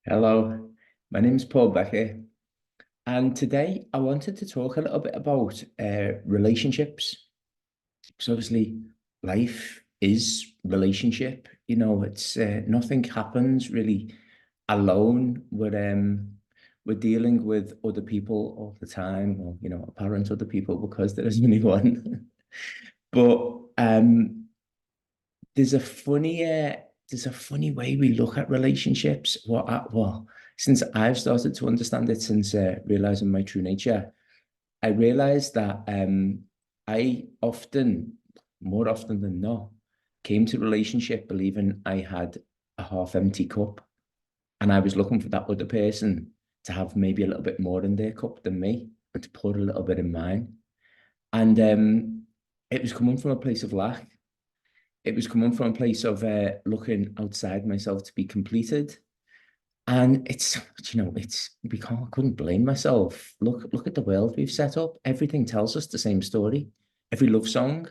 Hello, my name's Paul-Beckett, and today I wanted to talk a little bit about relationships. So obviously, life is relationship. It's nothing happens really alone. We're dealing with other people all the time, or apparent other people because there isn't only one. But there's a funny there's a funny way we look at relationships. Well, since I've started to understand it, since realizing my true nature, I realized that I often, more often than not, came to relationship believing I had a half empty cup, and I was looking for that other person to have maybe a little bit more in their cup than me, and to pour a little bit in mine. And it was coming from a place of lack. It was coming from a place of looking outside myself to be completed. And it's we couldn't blame myself. Look at the world we've set up. Everything tells us the same story. Every love song,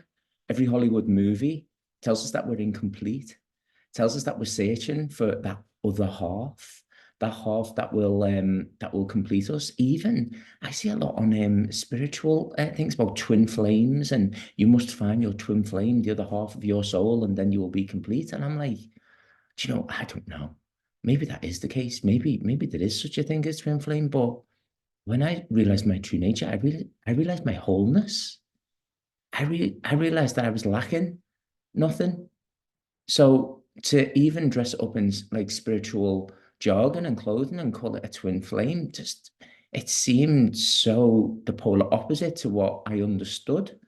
every Hollywood movie tells us that we're incomplete. Tells us that we're searching for that other half, that half that will complete us. Even I see a lot on spiritual things about twin flames, and you must find your twin flame, the other half of your soul, and then you will be complete. And I'm like, I don't know. Maybe that is the case. Maybe there is such a thing as twin flame. But when I realized my true nature, I realized my wholeness. I realized that I was lacking nothing. So to even dress it up in like spiritual jargon and clothing and call it a twin flame, just it seemed so the polar opposite to what I understood.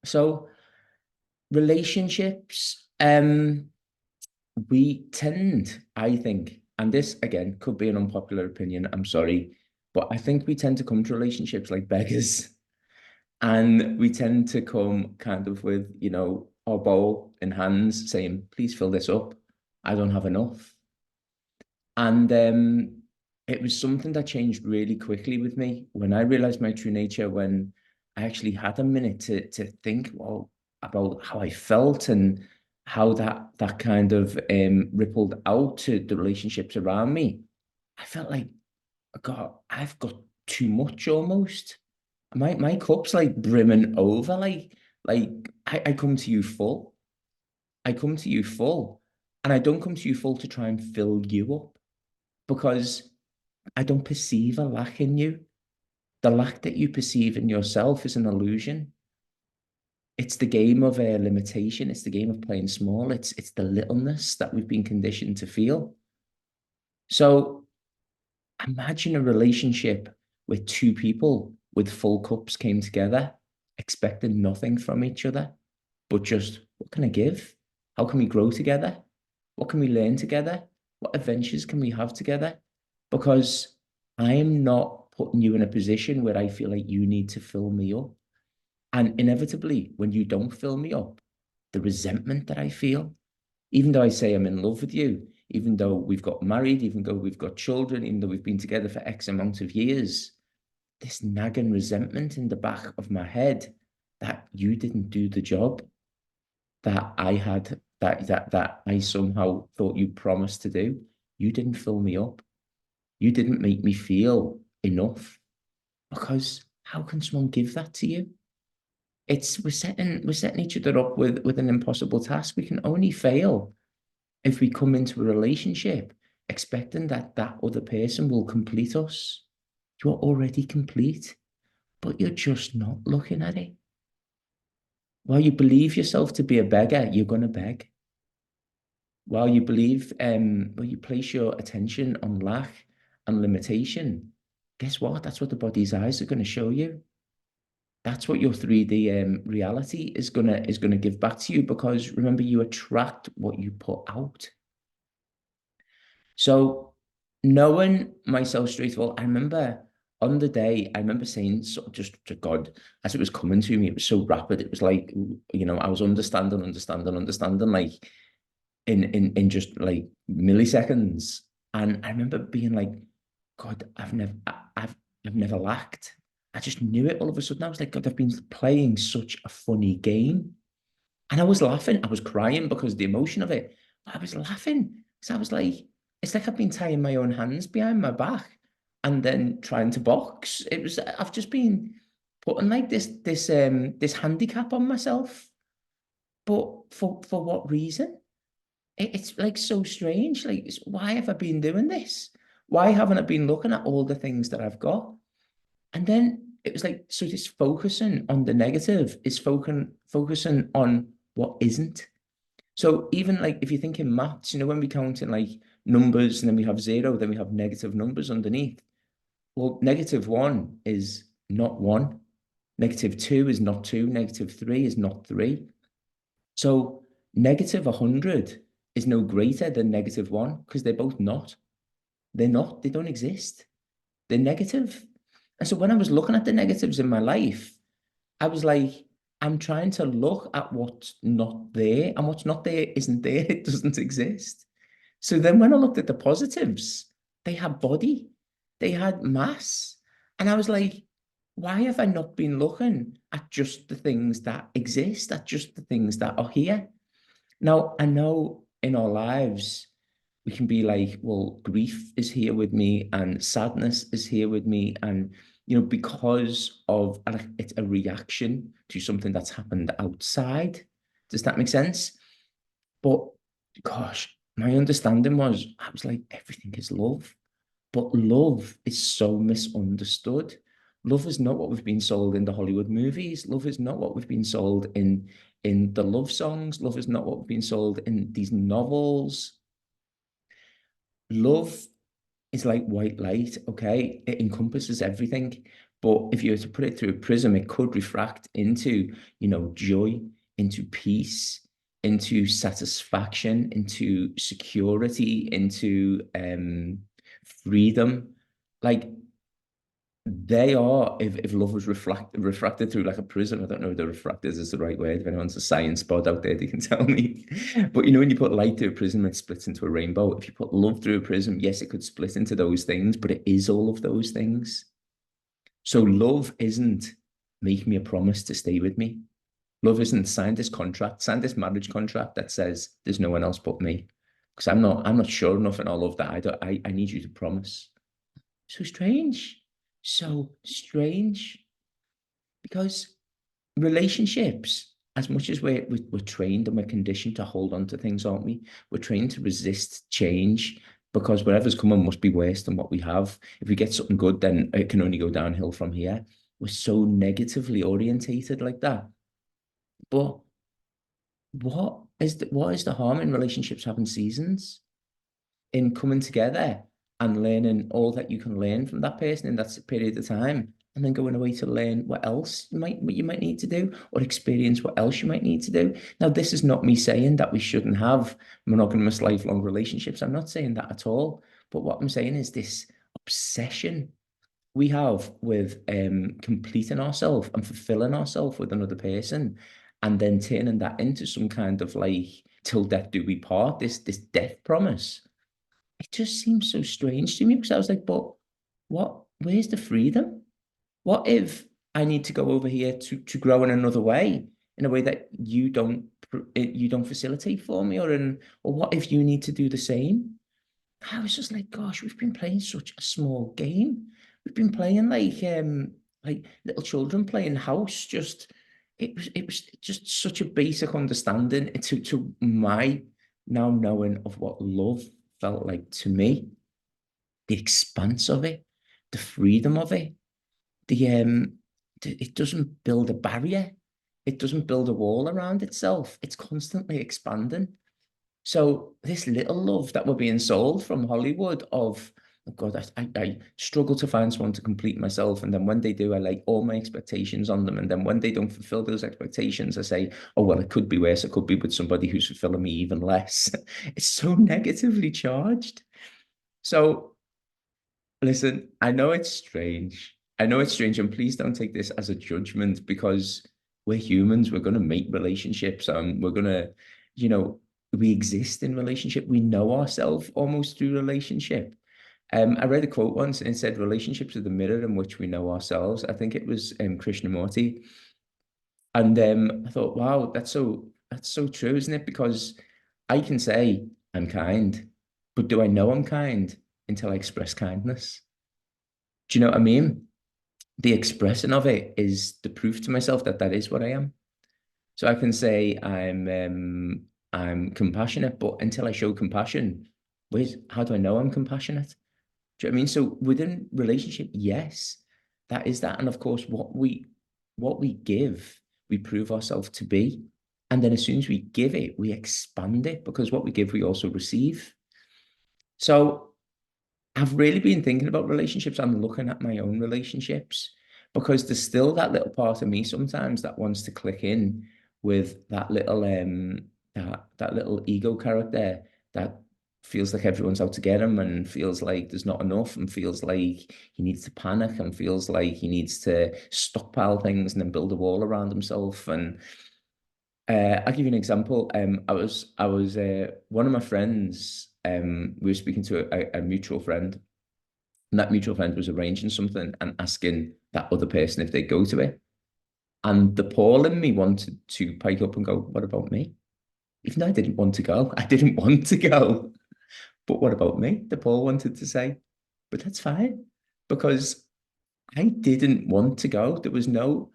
So relationships, we tend, I think, and this again could be an unpopular opinion, I'm sorry, but I think we tend to come to relationships like beggars. And we tend to come kind of with, our bowl in hands saying, please fill this up. I don't have enough. And it was something that changed really quickly with me when I realized my true nature, when I actually had a minute to think, well, about how I felt and how that kind of rippled out to the relationships around me. I felt like, God, I've got too much almost. My cup's like brimming over. Like I come to you full. I come to you full. And I don't come to you full to try and fill you up because I don't perceive a lack in you. The lack that you perceive in yourself is an illusion. It's the game of a limitation. It's the game of playing small. It's the littleness that we've been conditioned to feel. So imagine a relationship where two people with full cups came together, expecting nothing from each other, but just, what can I give? How can we grow together? What can we learn together? What adventures can we have together? Because I am not putting you in a position where I feel like you need to fill me up. And inevitably, when you don't fill me up, the resentment that I feel, even though I say I'm in love with you, even though we've got married, even though we've got children, even though we've been together for X amount of years, this nagging resentment in the back of my head that you didn't do the job that I had, that I somehow thought you promised to do. You didn't fill me up. You didn't make me feel enough. Because how can someone give that to you? It's we're setting each other up with an impossible task. We can only fail if we come into a relationship expecting that that other person will complete us. You're already complete, but you're just not looking at it. While you believe yourself to be a beggar, you're going to beg. While you place your attention on lack and limitation, guess what? That's what the body's eyes are going to show you. That's what your 3D reality is gonna give back to you, because remember, you attract what you put out. So knowing myself straight away, I remember on the day, I remember saying sort of just to God as it was coming to me, it was so rapid. It was like, I was understanding, like in just like milliseconds. And I remember being like, God, I've never lacked. I just knew it all of a sudden. I was like, God, I've been playing such a funny game. And I was laughing. I was crying because of the emotion of it. But I was laughing. So I was like, it's like I've been tying my own hands behind my back and then trying to box. I've just been putting like this handicap on myself. But for what reason? It's like so strange. Like, why have I been doing this? Why haven't I been looking at all the things that I've got? And then it was like, so this focusing on the negative is focusing on what isn't. So even like if you think in maths, when we count in like numbers and then we have zero, then we have negative numbers underneath. Well, -1 is not one. -2 is not two. -3 is not three. So -100 is no greater than -1 because they're both not. They're not, they don't exist. They're negative. And so when I was looking at the negatives in my life, I was like, I'm trying to look at what's not there, and what's not there isn't there. It doesn't exist. So then when I looked at the positives, they had body, they had mass. And I was like, why have I not been looking at just the things that exist, at just the things that are here? Now, I know in our lives, we can be like, well, grief is here with me and sadness is here with me. And, because of like, it's a reaction to something that's happened outside. Does that make sense? But gosh, my understanding was, I was like, everything is love. But love is so misunderstood. Love is not what we've been sold in the Hollywood movies. Love is not what we've been sold in the love songs. Love is not what we've been sold in these novels. Love is like white light, okay? It encompasses everything. But if you were to put it through a prism, it could refract into, joy, into peace, into satisfaction, into security, into freedom. Like they are, if love was refracted through like a prism, I don't know if the refractors is the right word. If anyone's a science bod out there, they can tell me. But when you put light through a prism, it splits into a rainbow. If you put love through a prism, yes, it could split into those things, but it is all of those things. So love isn't make me a promise to stay with me. Love isn't sign this marriage contract that says there's no one else but me. Because I'm not sure enough in all of that. I need you to promise. So strange. So strange. Because relationships, as much as we're trained and we're conditioned to hold on to things, aren't we? We're trained to resist change because whatever's coming must be worse than what we have. If we get something good, then it can only go downhill from here. We're so negatively orientated like that. But what is the harm in relationships having seasons? In coming together and learning all that you can learn from that person in that period of time, and then going away to learn what you might need to do or experience what else you might need to do. Now, this is not me saying that we shouldn't have monogamous lifelong relationships. I'm not saying that at all. But what I'm saying is this obsession we have with completing ourselves and fulfilling ourselves with another person, and then turning that into some kind of like till death do we part, this death promise. It just seems so strange to me because I was like, but where's the freedom? What if I need to go over here to grow in another way, in a way that you don't facilitate for me, or what if you need to do the same? I was just like, gosh, we've been playing such a small game. We've been playing like little children playing house. It was just such a basic understanding to my now knowing of what love felt like to me, the expanse of it, the freedom of it, it doesn't build a barrier. It doesn't build a wall around itself. It's constantly expanding. So this little love that we're being sold from Hollywood of, oh God, I struggle to find someone to complete myself. And then when they do, I like all my expectations on them. And then when they don't fulfill those expectations, I say, oh, well, it could be worse. It could be with somebody who's fulfilling me even less. It's so negatively charged. So listen, I know it's strange. I know it's strange. And please don't take this as a judgment because we're humans. We're going to make relationships. We're going to, you know, we exist in relationship. We know ourselves almost through relationship. I read a quote once and it said, relationships are the mirror in which we know ourselves. I think it was Krishnamurti. And I thought, wow, that's so true, isn't it? Because I can say I'm kind, But do I know I'm kind until I express kindness? Do you know what I mean? The expression of it is the proof to myself that that is what I am. So I can say I'm compassionate, but until I show compassion, wait, how do I know I'm compassionate? Do you know what I mean? So within relationship, yes, that is that. And of course, what we give, we prove ourselves to be. And then as soon as we give it, we expand it because what we give, we also receive. So I've really been thinking about relationships and looking at my own relationships because there's still that little part of me sometimes that wants to click in with that little ego character that feels like everyone's out to get him and feels like there's not enough and feels like he needs to panic and feels like he needs to stockpile things and then build a wall around himself. And I'll give you an example. I was one of my friends. We were speaking to a mutual friend, and that mutual friend was arranging something and asking that other person if they'd go to it. And the Paul in me wanted to pike up and go, "What about me?" Even though I didn't want to go, I didn't want to go. But what about me? The Paul wanted to say, but that's fine because I didn't want to go. There was no,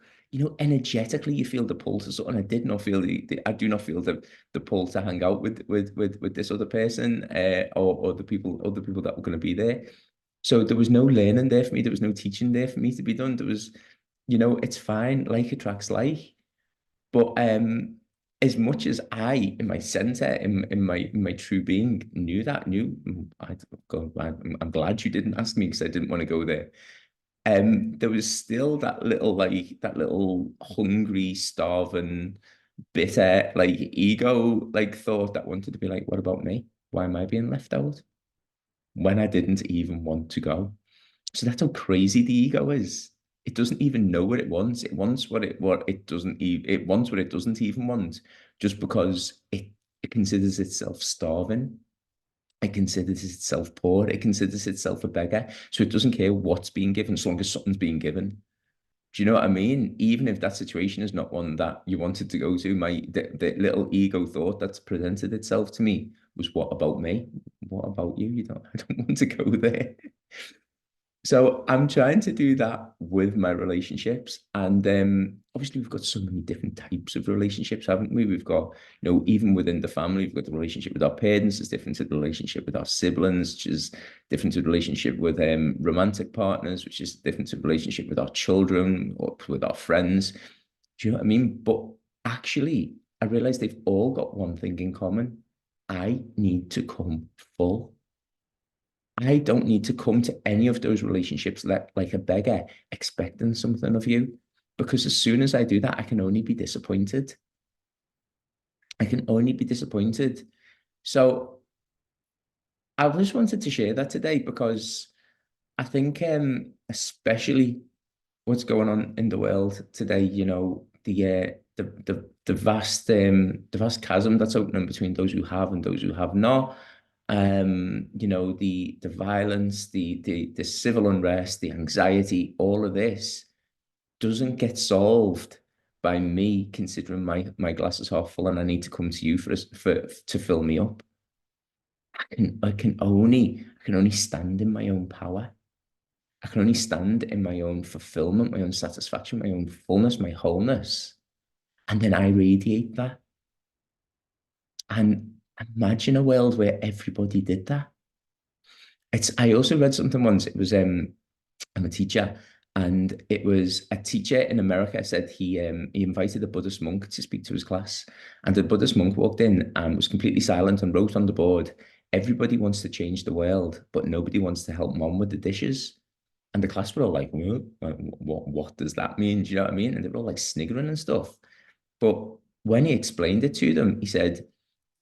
energetically you feel the pull to something. I did not feel I do not feel the pull to hang out with this other person or the people, other people that were going to be there. So there was no learning there for me. There was no teaching there for me to be done. There was, it's fine. Like attracts like. But as much as I, in my center, in my true being, I'm glad you didn't ask me because I didn't want to go there. There was still that little hungry, starving, bitter, like ego, like thought that wanted to be like, what about me? Why am I being left out? When I didn't even want to go. So that's how crazy the ego is. It doesn't even know what it wants. It wants it wants what it doesn't even want, just because it considers itself starving. It considers itself poor. It considers itself a beggar. So it doesn't care what's being given, as long as something's being given. Do you know what I mean? Even if that situation is not one that you wanted to go to, the little ego thought that's presented itself to me was, what about me? What about you? I don't want to go there. So I'm trying to do that with my relationships. And obviously we've got so many different types of relationships, haven't we? We've got, even within the family, we've got the relationship with our parents, is different to the relationship with our siblings, which is different to the relationship with romantic partners, which is different to the relationship with our children or with our friends. Do you know what I mean? But actually, I realized they've all got one thing in common. I need to come full. I don't need to come to any of those relationships like a beggar, expecting something of you. Because as soon as I do that, I can only be disappointed. I can only be disappointed. So I just wanted to share that today because I think especially what's going on in the world today, the vast chasm that's opening between those who have and those who have not. The violence, the civil unrest, the anxiety, all of this doesn't get solved by me considering my glass is half full and I need to come to you to fill me up. I can only stand in my own power. I can only stand in my own fulfillment, my own satisfaction, my own fullness, my wholeness. And then I radiate that. And imagine a world where everybody did that. I also read something once. It was I'm a teacher, and it was a teacher in America said he invited a Buddhist monk to speak to his class, and the Buddhist monk walked in and was completely silent and wrote on the board, "Everybody wants to change the world, but nobody wants to help mom with the dishes." And the class were all like, what does that mean? Do you know what I mean? And they were all like sniggering and stuff. But when he explained it to them, he said,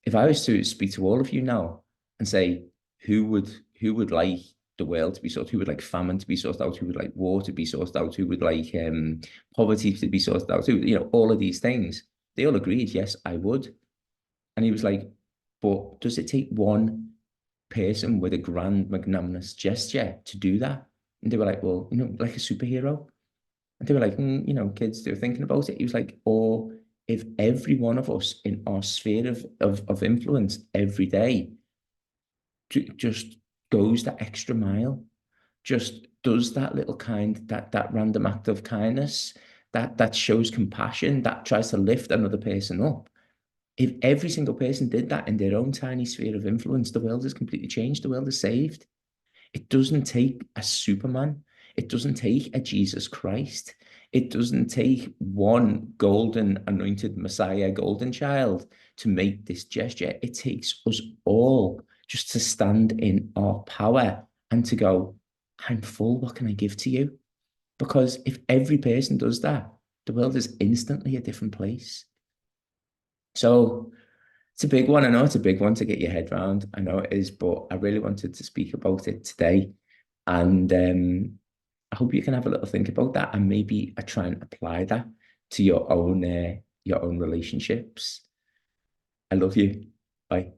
if I was to speak to all of you now and say, who would like the world to be sorted, who would like famine to be sorted out, who would like war to be sorted out, who would like poverty to be sorted out, all of these things, they all agreed, yes, I would. And he was like, but does it take one person with a grand magnanimous gesture to do that? And they were like, well, like a superhero. And they were like, kids, they were thinking about it. He was like, or if every one of us in our sphere of influence every day just goes that extra mile, just does that little that random act of kindness, that shows compassion, that tries to lift another person up. If every single person did that in their own tiny sphere of influence, the world is completely changed. The world is saved. It doesn't take a Superman. It doesn't take a Jesus Christ. It doesn't take one golden anointed Messiah, golden child to make this gesture. It takes us all just to stand in our power and to go, I'm full. What can I give to you? Because if every person does that, the world is instantly a different place. So it's a big one. I know it's a big one to get your head around. I know it is, but I really wanted to speak about it today. And I hope you can have a little think about that and maybe try and apply that to your own relationships. I love you. Bye.